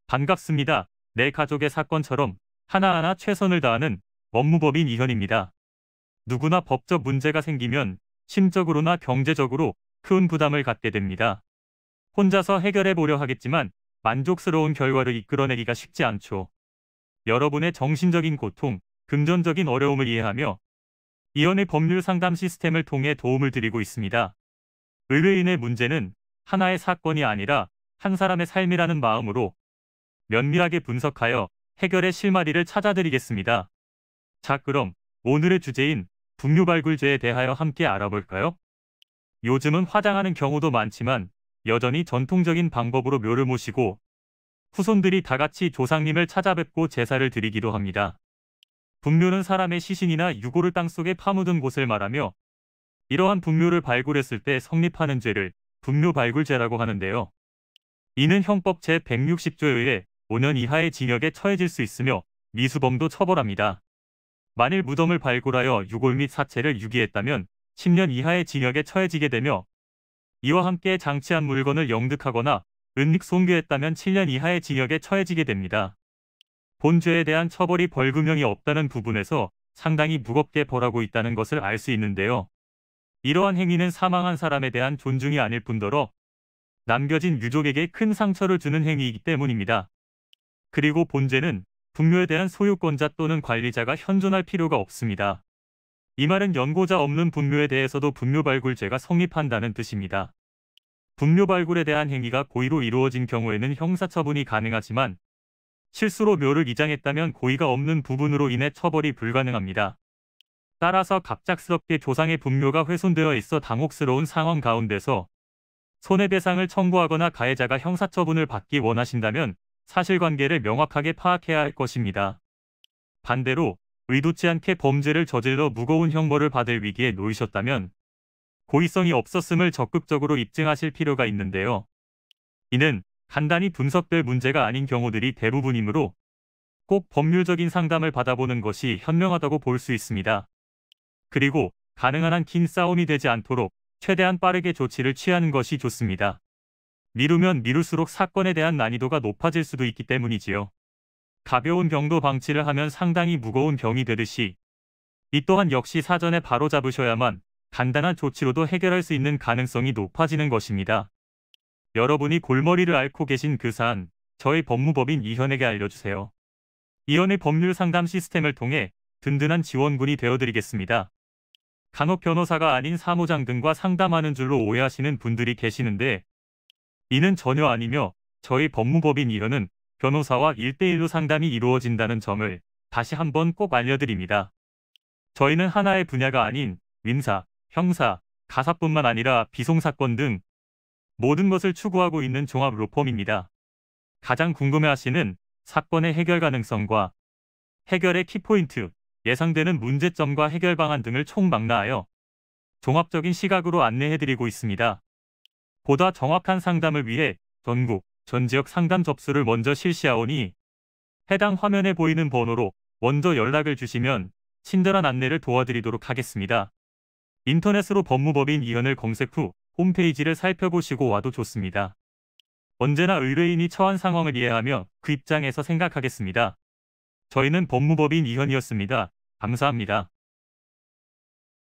반갑습니다. 내 가족의 사건처럼 하나하나 최선을 다하는 법무법인 이현입니다. 누구나 법적 문제가 생기면 심적으로나 경제적으로 큰 부담을 갖게 됩니다. 혼자서 해결해 보려 하겠지만 만족스러운 결과를 이끌어내기가 쉽지 않죠. 여러분의 정신적인 고통, 금전적인 어려움을 이해하며 이현의 법률 상담 시스템을 통해 도움을 드리고 있습니다. 의뢰인의 문제는 하나의 사건이 아니라 한 사람의 삶이라는 마음으로 면밀하게 분석하여 해결의 실마리를 찾아드리겠습니다. 자, 그럼 오늘의 주제인 분묘발굴죄에 대하여 함께 알아볼까요? 요즘은 화장하는 경우도 많지만 여전히 전통적인 방법으로 묘를 모시고 후손들이 다 같이 조상님을 찾아뵙고 제사를 드리기도 합니다. 분묘는 사람의 시신이나 유골을 땅속에 파묻은 곳을 말하며 이러한 분묘를 발굴했을 때 성립하는 죄를 분묘발굴죄라고 하는데요. 이는 형법 제160조에 의해 5년 이하의 징역에 처해질 수 있으며 미수범도 처벌합니다. 만일 무덤을 발굴하여 유골 및 사체를 유기했다면 10년 이하의 징역에 처해지게 되며 이와 함께 장치한 물건을 영득하거나 은닉 손괴했다면 7년 이하의 징역에 처해지게 됩니다. 본 죄에 대한 처벌이 벌금형이 없다는 부분에서 상당히 무겁게 벌하고 있다는 것을 알 수 있는데요. 이러한 행위는 사망한 사람에 대한 존중이 아닐 뿐더러 남겨진 유족에게 큰 상처를 주는 행위이기 때문입니다. 그리고 본죄는 분묘에 대한 소유권자 또는 관리자가 현존할 필요가 없습니다. 이 말은 연고자 없는 분묘에 대해서도 분묘발굴죄가 성립한다는 뜻입니다. 분묘발굴에 대한 행위가 고의로 이루어진 경우에는 형사처분이 가능하지만 실수로 묘를 이장했다면 고의가 없는 부분으로 인해 처벌이 불가능합니다. 따라서 갑작스럽게 조상의 분묘가 훼손되어 있어 당혹스러운 상황 가운데서 손해배상을 청구하거나 가해자가 형사처분을 받기 원하신다면 사실관계를 명확하게 파악해야 할 것입니다. 반대로 의도치 않게 범죄를 저질러 무거운 형벌을 받을 위기에 놓이셨다면 고의성이 없었음을 적극적으로 입증하실 필요가 있는데요. 이는 간단히 분석될 문제가 아닌 경우들이 대부분이므로 꼭 법률적인 상담을 받아보는 것이 현명하다고 볼 수 있습니다. 그리고 가능한 한 긴 싸움이 되지 않도록 최대한 빠르게 조치를 취하는 것이 좋습니다. 미루면 미룰수록 사건에 대한 난이도가 높아질 수도 있기 때문이지요. 가벼운 병도 방치를 하면 상당히 무거운 병이 되듯이 이 또한 역시 사전에 바로잡으셔야만 간단한 조치로도 해결할 수 있는 가능성이 높아지는 것입니다. 여러분이 골머리를 앓고 계신 그 사안, 저희 법무법인 이현에게 알려주세요. 이현의 법률 상담 시스템을 통해 든든한 지원군이 되어드리겠습니다. 간혹 변호사가 아닌 사무장 등과 상담하는 줄로 오해하시는 분들이 계시는데 이는 전혀 아니며 저희 법무법인 이현은 변호사와 1대1로 상담이 이루어진다는 점을 다시 한번 꼭 알려드립니다. 저희는 하나의 분야가 아닌 민사, 형사, 가사뿐만 아니라 비송사건 등 모든 것을 추구하고 있는 종합 로펌입니다. 가장 궁금해하시는 사건의 해결 가능성과 해결의 키포인트, 예상되는 문제점과 해결 방안 등을 총망라하여 종합적인 시각으로 안내해드리고 있습니다. 보다 정확한 상담을 위해 전국, 전 지역 상담 접수를 먼저 실시하오니 해당 화면에 보이는 번호로 먼저 연락을 주시면 친절한 안내를 도와드리도록 하겠습니다. 인터넷으로 법무법인 이현을 검색 후 홈페이지를 살펴보시고 와도 좋습니다. 언제나 의뢰인이 처한 상황을 이해하며 그 입장에서 생각하겠습니다. 저희는 법무법인 이현이었습니다. 감사합니다.